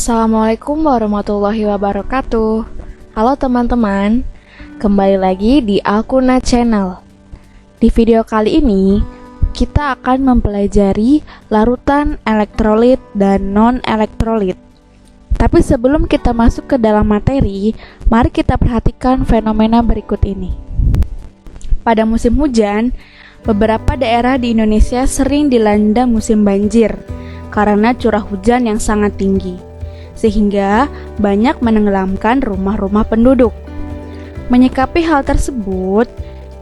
Assalamualaikum warahmatullahi wabarakatuh. Halo teman-teman, kembali lagi di Alkuna Channel. Di video kali ini, kita akan mempelajari larutan elektrolit dan non-elektrolit. Tapi sebelum kita masuk ke dalam materi, mari kita perhatikan fenomena berikut ini. Pada musim hujan, beberapa daerah di Indonesia sering dilanda musim banjir karena curah hujan yang sangat tinggi, sehingga banyak menenggelamkan rumah-rumah penduduk. Menyikapi hal tersebut,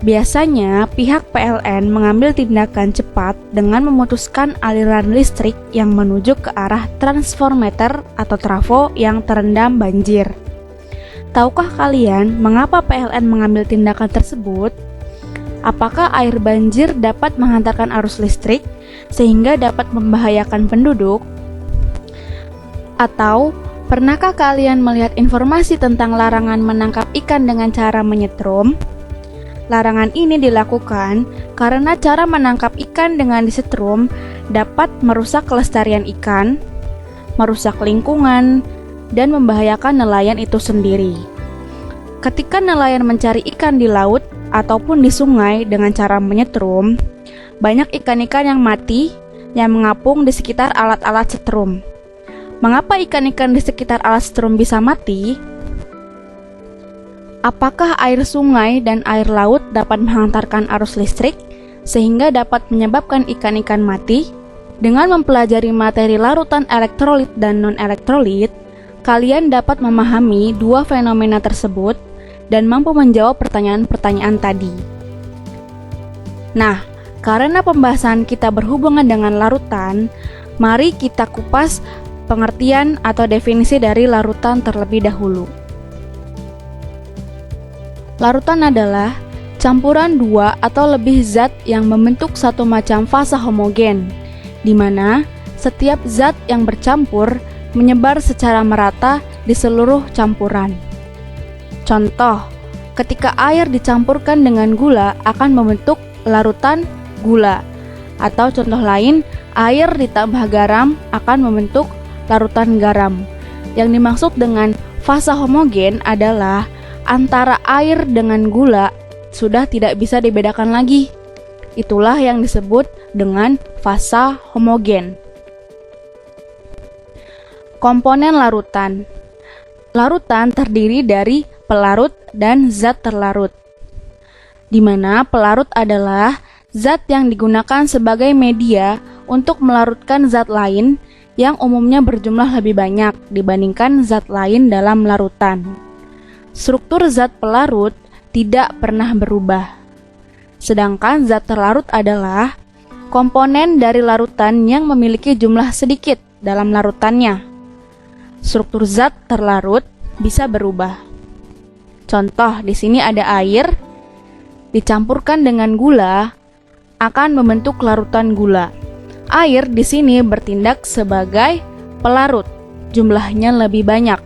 biasanya pihak PLN mengambil tindakan cepat dengan memutuskan aliran listrik yang menuju ke arah transformator atau trafo yang terendam banjir. Tahukah kalian mengapa PLN mengambil tindakan tersebut? Apakah air banjir dapat menghantarkan arus listrik sehingga dapat membahayakan penduduk? Atau pernahkah kalian melihat informasi tentang larangan menangkap ikan dengan cara menyetrum? Larangan ini dilakukan karena cara menangkap ikan dengan disetrum dapat merusak kelestarian ikan, merusak lingkungan, dan membahayakan nelayan itu sendiri. Ketika nelayan mencari ikan di laut ataupun di sungai dengan cara menyetrum, banyak ikan-ikan yang mati yang mengapung di sekitar alat-alat setrum. Mengapa ikan-ikan di sekitar alat setrum bisa mati? Apakah air sungai dan air laut dapat menghantarkan arus listrik sehingga dapat menyebabkan ikan-ikan mati? Dengan mempelajari materi larutan elektrolit dan non-elektrolit, kalian dapat memahami dua fenomena tersebut dan mampu menjawab pertanyaan-pertanyaan tadi. Nah, karena pembahasan kita berhubungan dengan larutan, mari kita kupas pengertian atau definisi dari larutan terlebih dahulu. Larutan adalah campuran dua atau lebih zat yang membentuk satu macam fasa homogen, di mana setiap zat yang bercampur menyebar secara merata di seluruh campuran. Contoh, ketika air dicampurkan dengan gula akan membentuk larutan gula, atau contoh lain, air ditambah garam akan membentuk larutan garam. Yang dimaksud dengan fasa homogen adalah antara air dengan gula sudah tidak bisa dibedakan lagi. Itulah yang disebut dengan fasa homogen. Komponen larutan. Larutan terdiri dari pelarut dan zat terlarut, di mana pelarut adalah zat yang digunakan sebagai media untuk melarutkan zat lain yang umumnya berjumlah lebih banyak dibandingkan zat lain dalam larutan. Struktur zat pelarut tidak pernah berubah. Sedangkan zat terlarut adalah komponen dari larutan yang memiliki jumlah sedikit dalam larutannya. Struktur zat terlarut bisa berubah. Contoh, di sini ada air dicampurkan dengan gula akan membentuk larutan gula. Air di sini bertindak sebagai pelarut, jumlahnya lebih banyak.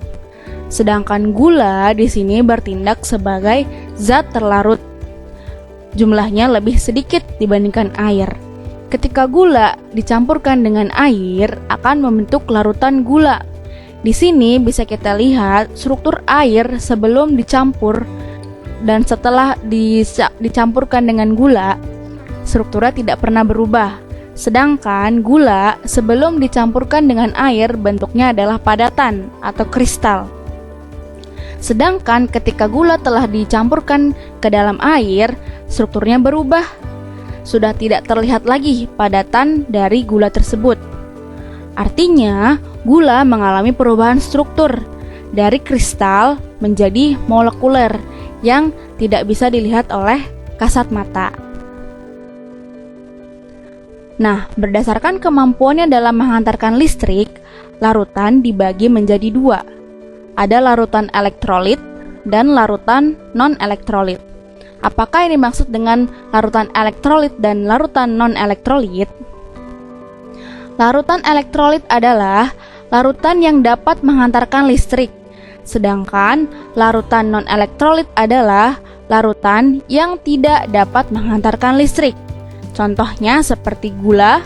Sedangkan gula di sini bertindak sebagai zat terlarut, jumlahnya lebih sedikit dibandingkan air. Ketika gula dicampurkan dengan air akan membentuk larutan gula. Di sini bisa kita lihat struktur air sebelum dicampur dan setelah dicampurkan dengan gula, strukturnya tidak pernah berubah. Sedangkan gula sebelum dicampurkan dengan air bentuknya adalah padatan atau kristal. Sedangkan ketika gula telah dicampurkan ke dalam air, strukturnya berubah. Sudah tidak terlihat lagi padatan dari gula tersebut. Artinya, gula mengalami perubahan struktur dari kristal menjadi molekuler yang tidak bisa dilihat oleh kasat mata. Nah, berdasarkan kemampuannya dalam menghantarkan listrik, larutan dibagi menjadi dua. Ada larutan elektrolit dan larutan non-elektrolit. Apakah yang dimaksud dengan larutan elektrolit dan larutan non-elektrolit? Larutan elektrolit adalah larutan yang dapat menghantarkan listrik, sedangkan larutan non-elektrolit adalah larutan yang tidak dapat menghantarkan listrik. Contohnya seperti gula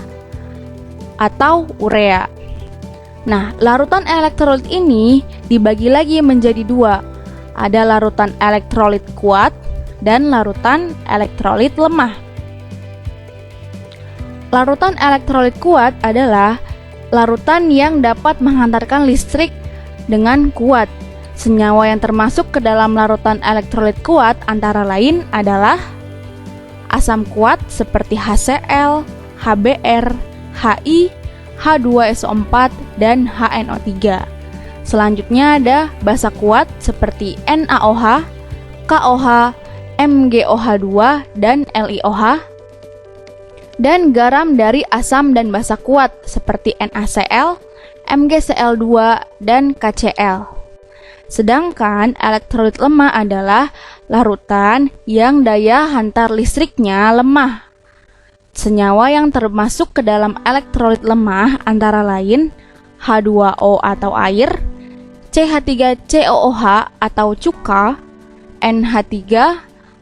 atau urea. Nah, larutan elektrolit ini dibagi lagi menjadi dua. Ada larutan elektrolit kuat dan larutan elektrolit lemah. Larutan elektrolit kuat adalah larutan yang dapat menghantarkan listrik dengan kuat. Senyawa yang termasuk ke dalam larutan elektrolit kuat antara lain adalah asam kuat seperti HCl, HBr, Hi, H2SO4, dan HNO3. Selanjutnya ada basa kuat seperti NaOH, KOH, MgOH2, dan LiOH. Dan garam dari asam dan basa kuat seperti NaCl, MgCl2, dan KCl. Sedangkan elektrolit lemah adalah larutan yang daya hantar listriknya lemah. Senyawa yang termasuk ke dalam elektrolit lemah antara lain H2O atau air, CH3COOH atau cuka, NH3,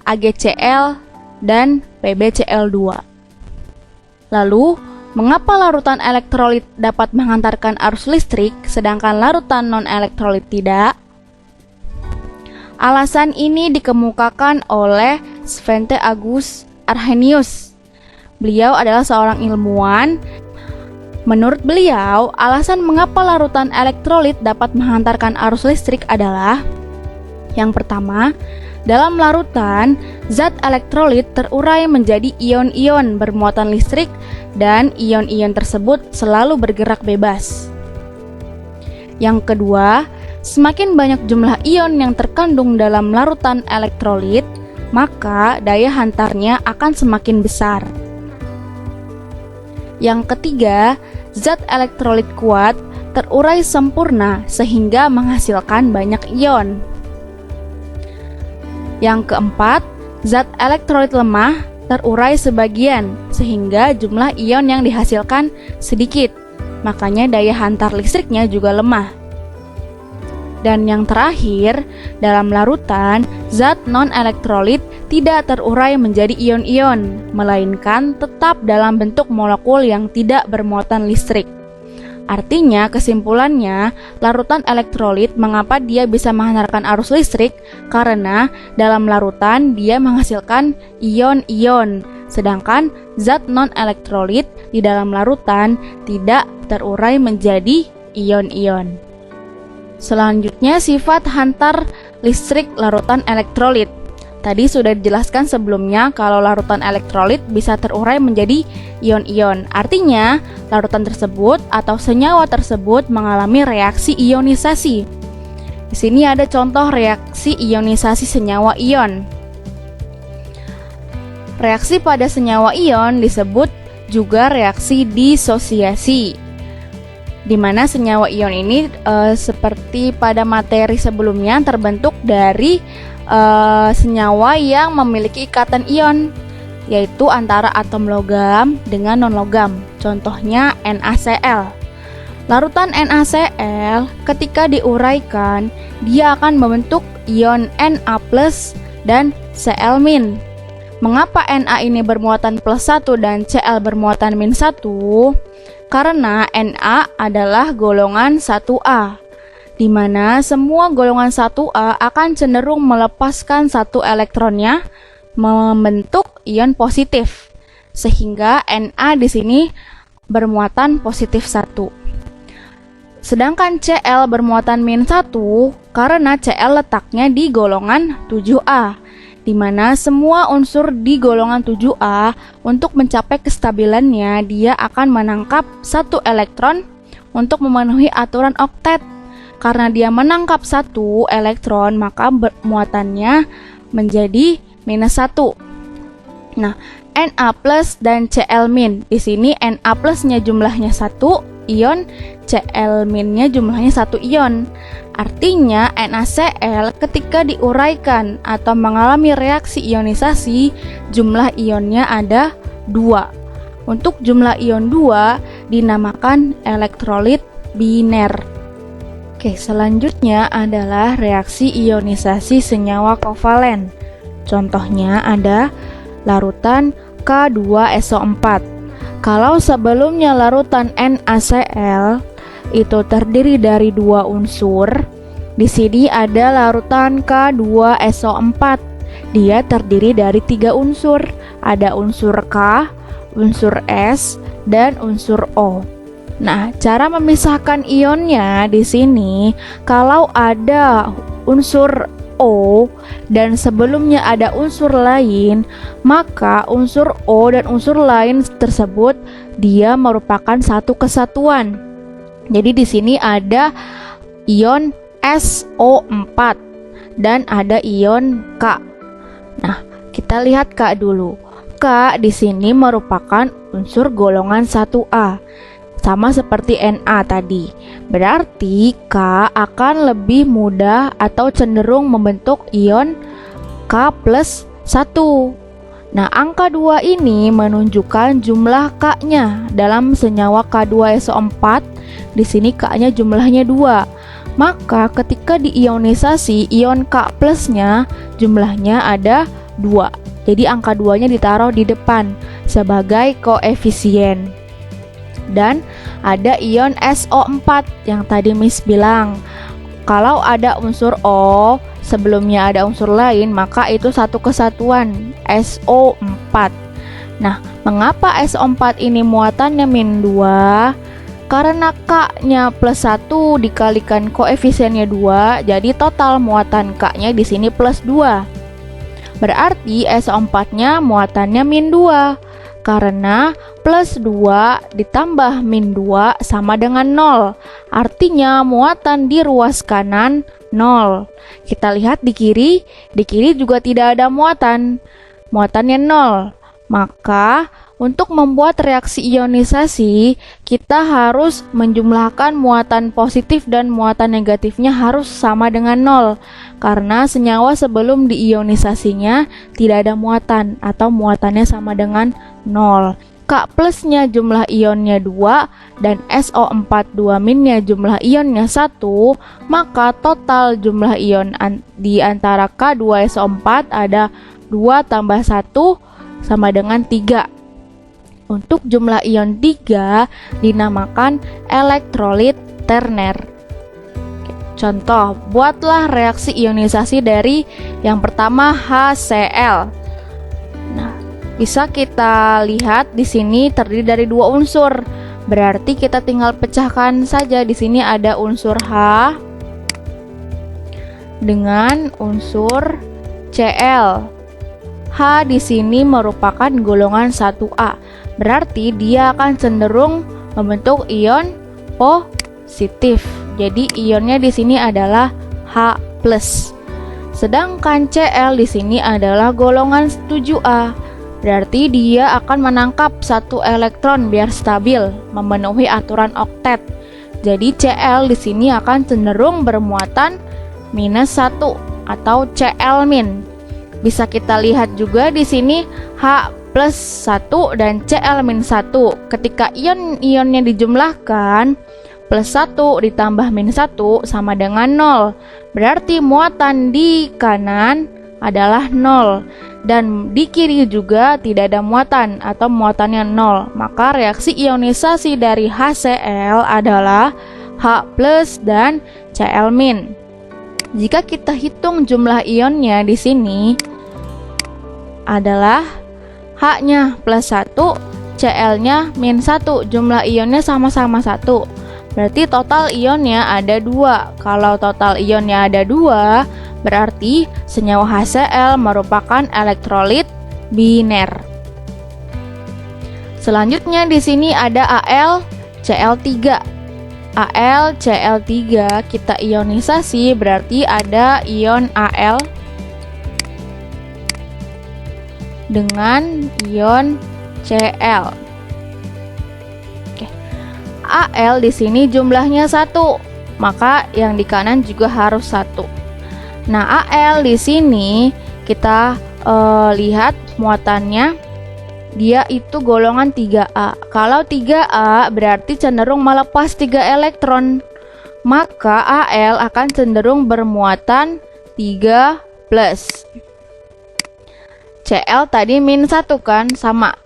AgCl, dan PbCl2. Lalu, mengapa larutan elektrolit dapat menghantarkan arus listrik sedangkan larutan non-elektrolit tidak? Alasan ini dikemukakan oleh Svante August Arrhenius. Beliau adalah seorang ilmuwan. Menurut beliau, alasan mengapa larutan elektrolit dapat menghantarkan arus listrik adalah: yang pertama, dalam larutan, zat elektrolit terurai menjadi ion-ion bermuatan listrik dan ion-ion tersebut selalu bergerak bebas. Yang kedua, semakin banyak jumlah ion yang terkandung dalam larutan elektrolit, maka daya hantarnya akan semakin besar. Yang ketiga, zat elektrolit kuat terurai sempurna sehingga menghasilkan banyak ion. Yang keempat, zat elektrolit lemah terurai sebagian sehingga jumlah ion yang dihasilkan sedikit, makanya daya hantar listriknya juga lemah. Dan yang terakhir, dalam larutan, zat non-elektrolit tidak terurai menjadi ion-ion, melainkan tetap dalam bentuk molekul yang tidak bermuatan listrik. Artinya, kesimpulannya, larutan elektrolit mengapa dia bisa menghantarkan arus listrik? Karena dalam larutan dia menghasilkan ion-ion, sedangkan zat non-elektrolit di dalam larutan tidak terurai menjadi ion-ion. Selanjutnya, sifat hantar listrik larutan elektrolit. Tadi sudah dijelaskan sebelumnya kalau larutan elektrolit bisa terurai menjadi ion-ion. Artinya, larutan tersebut atau senyawa tersebut mengalami reaksi ionisasi. Di sini ada contoh reaksi ionisasi senyawa ion. Reaksi pada senyawa ion disebut juga reaksi disosiasi, di mana senyawa ion ini seperti pada materi sebelumnya terbentuk dari senyawa yang memiliki ikatan ion, yaitu antara atom logam dengan non-logam. Contohnya NaCl. Larutan NaCl ketika diuraikan, dia akan membentuk ion Na+ dan Cl-. Mengapa Na ini bermuatan +1 dan Cl bermuatan -1? Karena Na adalah golongan 1A, di mana semua golongan 1A akan cenderung melepaskan satu elektronnya membentuk ion positif, sehingga Na di sini bermuatan +1. Sedangkan Cl bermuatan -1 karena Cl letaknya di golongan 7A, di mana semua unsur di golongan 7A untuk mencapai kestabilannya dia akan menangkap satu elektron untuk memenuhi aturan oktet. Karena dia menangkap satu elektron, maka muatannya menjadi -1. Nah, Na+ dan Cl-. Di sini Na+-nya jumlahnya 1 ion, Cl-nya jumlahnya 1 ion. Artinya NaCl ketika diuraikan atau mengalami reaksi ionisasi, jumlah ionnya ada 2. Untuk jumlah ion 2 dinamakan elektrolit biner. Oke, selanjutnya adalah reaksi ionisasi senyawa kovalen. Contohnya ada larutan K2SO4. Kalau sebelumnya larutan NaCl itu terdiri dari dua unsur. Di sini ada larutan K2SO4. Dia terdiri dari 3 unsur. Ada unsur K, unsur S, dan unsur O. Nah, cara memisahkan ionnya di sini, kalau ada unsur O dan sebelumnya ada unsur lain, maka unsur O dan unsur lain tersebut dia merupakan satu kesatuan. Jadi di sini ada ion SO4 dan ada ion K. Nah, kita lihat K dulu. K di sini merupakan unsur golongan 1A. Sama seperti Na tadi. Berarti K akan lebih mudah atau cenderung membentuk ion K plus 1. Nah, angka 2 ini menunjukkan jumlah K-nya. Dalam senyawa K2SO4, di sini K-nya jumlahnya 2. Maka ketika diionisasi, ion K plusnya jumlahnya ada 2. Jadi angka 2-nya ditaruh di depan sebagai koefisien. Dan ada ion SO4 yang tadi Miss bilang, kalau ada unsur O sebelumnya ada unsur lain, maka itu satu kesatuan, SO4. Nah, mengapa SO4 ini muatannya min 2? Karena K-nya plus 1 dikalikan koefisiennya 2, jadi total muatan K-nya di sini plus 2. Berarti SO4-nya muatannya min 2. Karena plus 2 ditambah min 2 sama dengan 0. Artinya muatan di ruas kanan 0. Kita lihat di kiri juga tidak ada muatan. Muatannya 0. Maka untuk membuat reaksi ionisasi, kita harus menjumlahkan muatan positif dan muatan negatifnya harus sama dengan 0. Karena senyawa sebelum diionisasinya tidak ada muatan atau muatannya sama dengan 0. K plusnya jumlah ionnya 2 dan SO4 2 minnya jumlah ionnya 1, maka total jumlah ion di antara K2SO4 ada 2 tambah 1 sama dengan 3. Untuk jumlah ion 3 dinamakan elektrolit terner. Contoh, buatlah reaksi ionisasi dari yang pertama HCl. Nah, bisa kita lihat di sini terdiri dari 2 unsur. Berarti kita tinggal pecahkan saja. Di sini ada unsur H dengan unsur Cl. H di sini merupakan golongan 1A. Berarti dia akan cenderung membentuk ion positif. Jadi ionnya di sini adalah H+. Sedangkan Cl di sini adalah golongan 7A. Berarti dia akan menangkap 1 elektron biar stabil, memenuhi aturan oktet. Jadi Cl di sini akan cenderung bermuatan -1 atau Cl-. Bisa kita lihat juga di sini H plus 1 dan Cl-1. Ketika ion-ionnya dijumlahkan, plus 1 ditambah -1 sama dengan 0. Berarti muatan di kanan adalah 0. Dan di kiri juga tidak ada muatan atau muatannya 0. Maka reaksi ionisasi dari HCl adalah H plus dan Cl-. Jika kita hitung jumlah ionnya di sini adalah H-nya plus 1, Cl-nya -1. Jumlah ionnya sama-sama 1. Berarti total ionnya ada 2. Kalau total ionnya ada 2, berarti senyawa HCl merupakan elektrolit biner. Selanjutnya di sini ada AlCl3. AlCl3 kita ionisasi, berarti ada ion Al dengan ion Cl. Oke. Al di sini jumlahnya 1, maka yang di kanan juga harus 1. Nah, Al di sini kita lihat muatannya, dia itu golongan 3A. Kalau 3A berarti cenderung melepas 3 elektron, maka Al akan cenderung bermuatan 3+. Cl tadi -1 kan, sama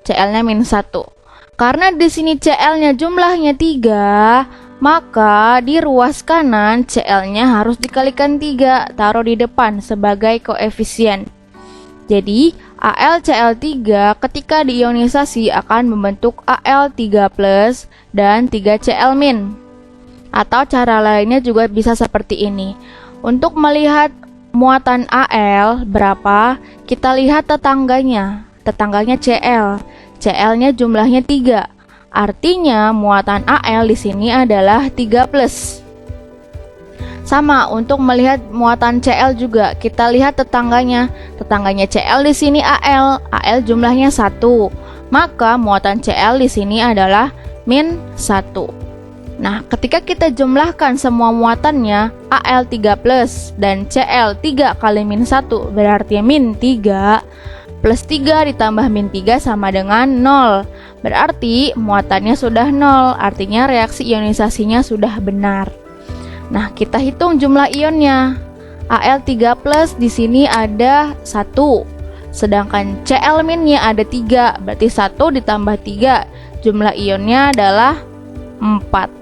Cl-nya -1. Karena di sini Cl-nya jumlahnya 3, maka di ruas kanan Cl-nya harus dikalikan 3, taruh di depan sebagai koefisien. Jadi AlCl3 ketika diionisasi akan membentuk Al3+ dan 3Cl-. Atau cara lainnya juga bisa seperti ini. Untuk melihat muatan Al berapa, kita lihat tetangganya. Tetangganya Cl. Cl-nya jumlahnya 3. Artinya muatan Al di sini adalah 3+. Sama untuk melihat muatan Cl juga, kita lihat tetangganya. Tetangganya Cl di sini Al. Al jumlahnya 1. Maka muatan Cl di sini adalah -1. Nah, ketika kita jumlahkan semua muatannya, Al3+ dan Cl 3 kali -1 berarti -3. Plus 3 ditambah -3 sama dengan 0. Berarti muatannya sudah 0, artinya reaksi ionisasinya sudah benar. Nah, kita hitung jumlah ionnya. Al3+ di sini ada 1. Sedangkan Cl-nya ada 3, berarti 1 ditambah 3. Jumlah ionnya adalah 4.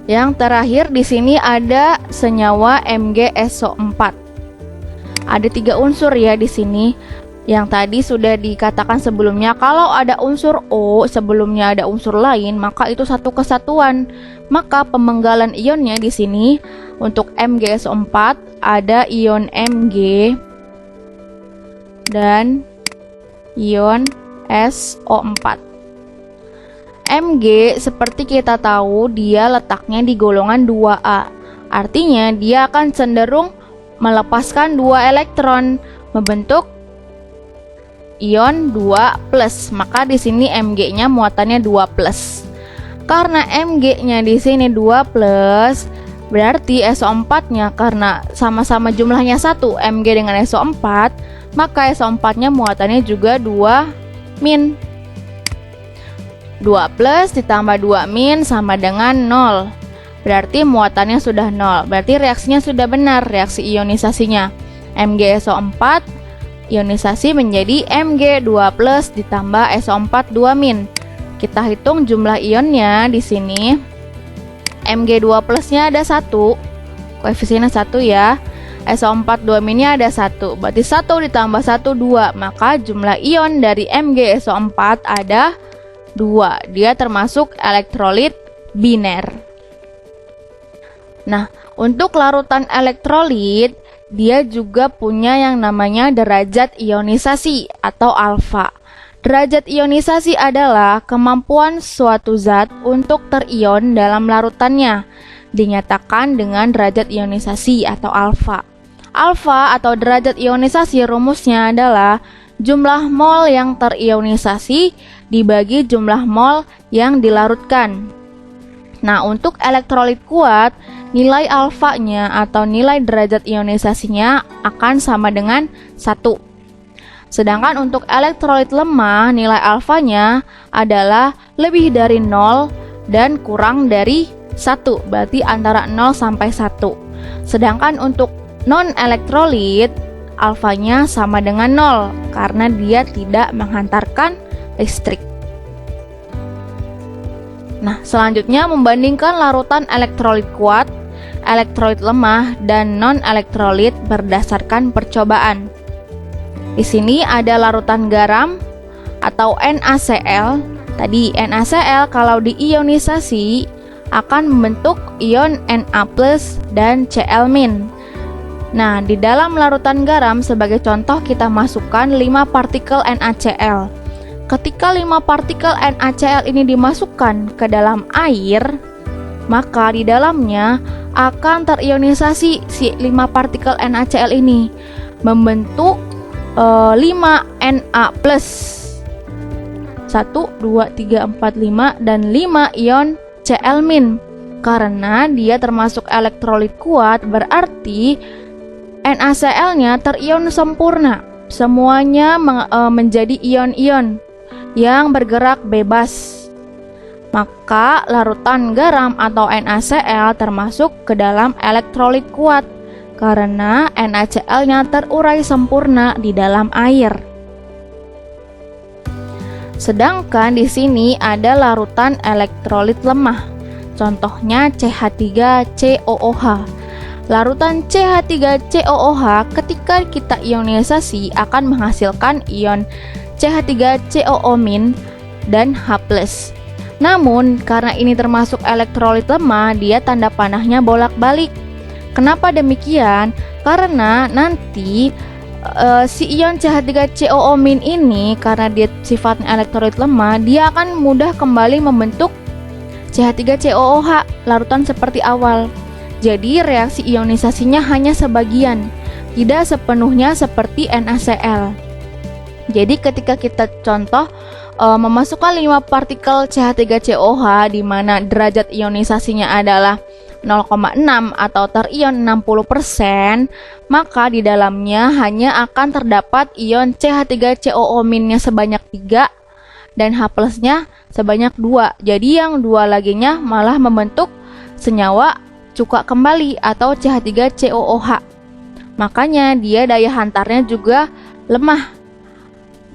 Yang terakhir di sini ada senyawa MgSO4. Ada 3 unsur ya di sini. Yang tadi sudah dikatakan sebelumnya, kalau ada unsur O sebelumnya ada unsur lain, maka itu satu kesatuan. Maka pemenggalan ionnya di sini untuk MgSO4 ada ion Mg dan ion SO4. Mg seperti kita tahu dia letaknya di golongan 2A. Artinya dia akan cenderung melepaskan 2 elektron, membentuk ion 2+. Maka di sini Mg-nya muatannya 2+. Karena Mg-nya di sini 2+, berarti SO4-nya karena sama-sama jumlahnya 1, Mg dengan SO4, maka SO4-nya muatannya juga 2-. 2+ ditambah 2- sama dengan 0. Berarti muatannya sudah 0. Berarti reaksinya sudah benar, reaksi ionisasinya. MgSO4 ionisasi menjadi Mg2+ ditambah SO4 2-. Kita hitung jumlah ionnya di sini. Mg2+-nya ada 1. Koefisiennya 1 ya. SO4 2-nya ada 1. Berarti 1 ditambah 1 2. Maka jumlah ion dari MgSO4 ada 2. Dia termasuk elektrolit biner. Nah, untuk larutan elektrolit, dia juga punya yang namanya derajat ionisasi atau alfa. Derajat ionisasi adalah kemampuan suatu zat untuk terion dalam larutannya, dinyatakan dengan derajat ionisasi atau alfa. Alfa atau derajat ionisasi rumusnya adalah jumlah mol yang terionisasi dibagi jumlah mol yang dilarutkan. Nah, untuk elektrolit kuat, nilai alfanya atau nilai derajat ionisasinya akan sama dengan 1. Sedangkan untuk elektrolit lemah, nilai alfanya adalah lebih dari 0 dan kurang dari 1, berarti antara 0 sampai 1. Sedangkan untuk non-elektrolit, alfanya sama dengan 0 karena dia tidak menghantarkan listrik. Nah, selanjutnya membandingkan larutan elektrolit kuat, elektrolit lemah, dan non-elektrolit berdasarkan percobaan. Di sini ada larutan garam atau NaCl. Tadi NaCl kalau diionisasi akan membentuk ion Na+ dan Cl-. Nah, di dalam larutan garam sebagai contoh kita masukkan 5 partikel NaCl. Ketika 5 partikel NaCl ini dimasukkan ke dalam air, maka di dalamnya akan terionisasi si 5 partikel NaCl ini membentuk 5 Na+. 1, 2, 3, 4, 5 dan 5 ion Cl-. Karena dia termasuk elektrolit kuat, berarti NaCl-nya terion sempurna. Semuanya menjadi ion-ion yang bergerak bebas. Maka larutan garam atau NaCl termasuk ke dalam elektrolit kuat karena NaCl-nya terurai sempurna di dalam air. Sedangkan di sini ada larutan elektrolit lemah. Contohnya CH3COOH. Larutan CH3COOH ketika kita ionisasi akan menghasilkan ion CH3COO- dan H+. Namun, karena ini termasuk elektrolit lemah, dia tanda panahnya bolak-balik. Kenapa demikian? Karena nanti si ion CH3COO- ini, karena dia sifatnya elektrolit lemah, dia akan mudah kembali membentuk CH3COOH, larutan seperti awal. Jadi reaksi ionisasinya hanya sebagian, tidak sepenuhnya seperti NaCl. Jadi ketika kita contoh memasukkan 5 partikel CH3COOH di mana derajat ionisasinya adalah 0,6 atau terion 60%, maka di dalamnya hanya akan terdapat ion CH3COO- sebanyak 3 dan H+-nya sebanyak 2. Jadi yang 2 laginya malah membentuk senyawa cuka kembali atau CH3COOH. Makanya dia daya hantarnya juga lemah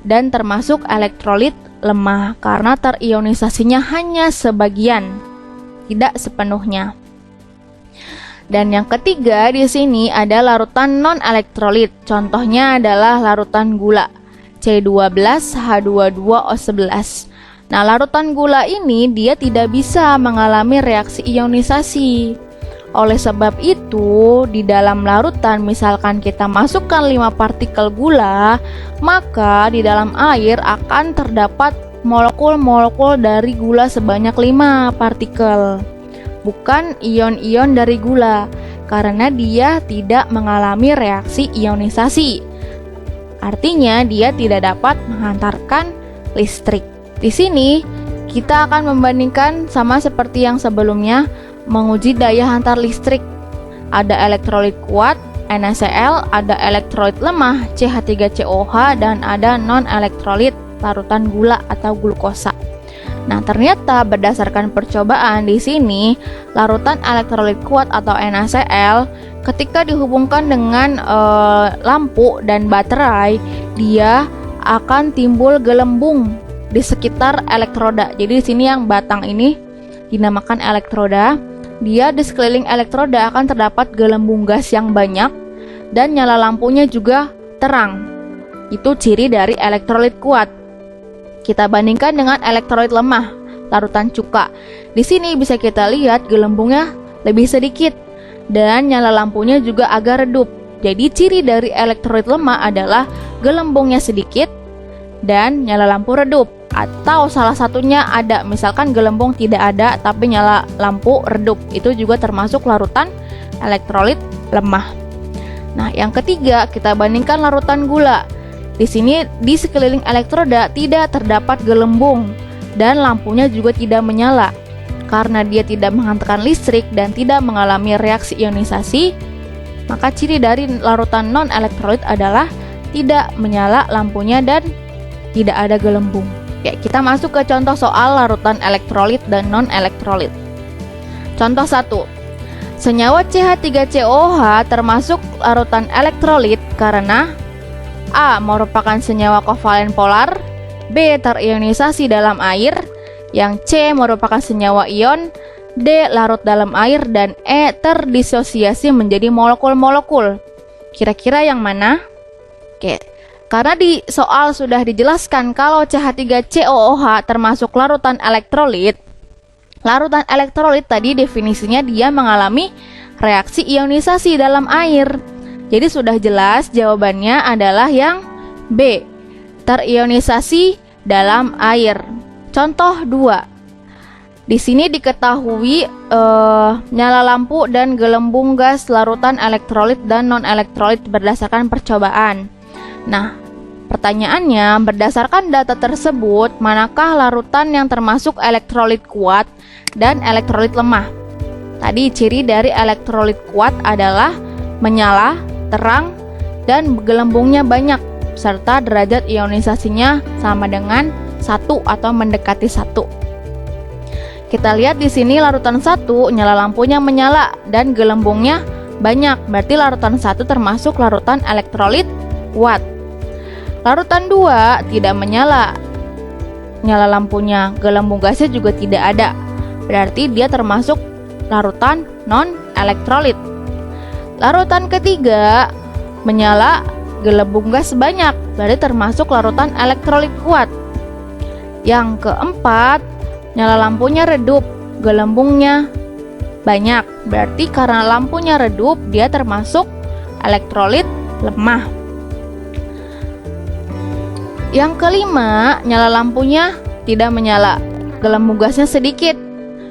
dan termasuk elektrolit lemah karena terionisasinya hanya sebagian, tidak sepenuhnya. Dan yang ketiga di sini ada larutan non-elektrolit. Contohnya adalah larutan gula C12H22O11. Nah, larutan gula ini dia tidak bisa mengalami reaksi ionisasi. Oleh sebab itu, di dalam larutan misalkan kita masukkan 5 partikel gula, maka di dalam air akan terdapat molekul-molekul dari gula sebanyak 5 partikel. Bukan ion-ion dari gula, karena dia tidak mengalami reaksi ionisasi. Artinya dia tidak dapat menghantarkan listrik. Di sini kita akan membandingkan sama seperti yang sebelumnya, menguji daya hantar listrik. Ada elektrolit kuat NaCl, ada elektrolit lemah CH3COOH, dan ada non-elektrolit larutan gula atau glukosa. Nah, ternyata berdasarkan percobaan di sini, larutan elektrolit kuat atau NaCl ketika dihubungkan dengan lampu dan baterai, dia akan timbul gelembung di sekitar elektroda. Jadi di sini yang batang ini dinamakan elektroda. Dia di sekeliling elektroda akan terdapat gelembung gas yang banyak dan nyala lampunya juga terang. Itu ciri dari elektrolit kuat. Kita bandingkan dengan elektrolit lemah, larutan cuka. Di sini bisa kita lihat gelembungnya lebih sedikit dan nyala lampunya juga agak redup. Jadi ciri dari elektrolit lemah adalah gelembungnya sedikit dan nyala lampu redup. Atau salah satunya ada, misalkan gelembung tidak ada tapi nyala lampu redup, itu juga termasuk larutan elektrolit lemah. Nah, yang ketiga kita bandingkan larutan gula. Di sini di sekeliling elektroda tidak terdapat gelembung dan lampunya juga tidak menyala. Karena dia tidak menghantarkan listrik dan tidak mengalami reaksi ionisasi, maka ciri dari larutan non-elektrolit adalah tidak menyala lampunya dan tidak ada gelembung. Oke, kita masuk ke contoh soal larutan elektrolit dan non-elektrolit. Contoh 1. Senyawa CH3COOH termasuk larutan elektrolit karena A. merupakan senyawa kovalen polar, B. terionisasi dalam air, yang C. merupakan senyawa ion, D. larut dalam air, dan E. terdisosiasi menjadi molekul-molekul. Kira-kira yang mana? Oke. Karena di soal sudah dijelaskan kalau CH3COOH termasuk larutan elektrolit. Larutan elektrolit tadi definisinya dia mengalami reaksi ionisasi dalam air. Jadi sudah jelas jawabannya adalah yang B, terionisasi dalam air. Contoh 2. Di sini diketahui nyala lampu dan gelembung gas larutan elektrolit dan non-elektrolit berdasarkan percobaan. Nah, pertanyaannya, berdasarkan data tersebut, manakah larutan yang termasuk elektrolit kuat dan elektrolit lemah? Tadi ciri dari elektrolit kuat adalah menyala, terang, dan gelembungnya banyak, serta derajat ionisasinya sama dengan 1 atau mendekati 1. Kita lihat di sini larutan 1, nyala lampunya menyala dan gelembungnya banyak, berarti larutan 1 termasuk larutan elektrolit kuat. Larutan 2 tidak menyala nyala lampunya, gelembung gasnya juga tidak ada. Berarti dia termasuk larutan non-elektrolit. Larutan ketiga, menyala, gelembung gas banyak, berarti termasuk larutan elektrolit kuat. Yang keempat, nyala lampunya redup, gelembungnya banyak, berarti karena lampunya redup, dia termasuk elektrolit lemah. Yang kelima, nyala lampunya tidak menyala, gelembung gasnya sedikit.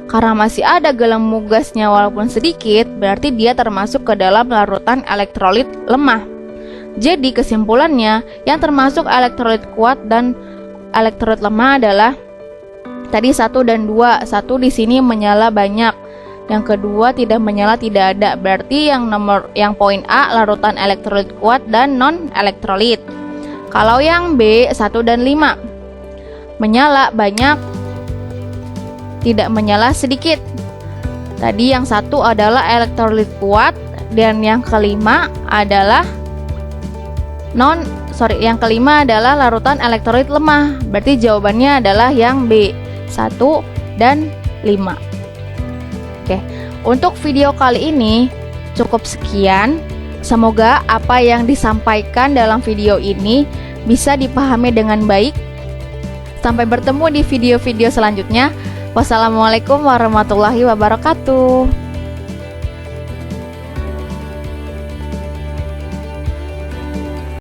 Karena masih ada gelembung gasnya walaupun sedikit, berarti dia termasuk ke dalam larutan elektrolit lemah. Jadi kesimpulannya, yang termasuk elektrolit kuat dan elektrolit lemah adalah tadi 1 dan 2. 1 di sini menyala banyak, yang kedua tidak menyala tidak ada. Berarti yang poin A larutan elektrolit kuat dan non elektrolit. Kalau yang B 1 dan 5 menyala banyak, tidak menyala sedikit. Tadi yang 1 adalah elektrolit kuat dan yang kelima adalah yang kelima adalah larutan elektrolit lemah. Berarti jawabannya adalah yang B 1 dan 5. Oke, untuk video kali ini cukup sekian. Semoga apa yang disampaikan dalam video ini bisa dipahami dengan baik. Sampai bertemu di video-video selanjutnya. Wassalamualaikum warahmatullahi wabarakatuh.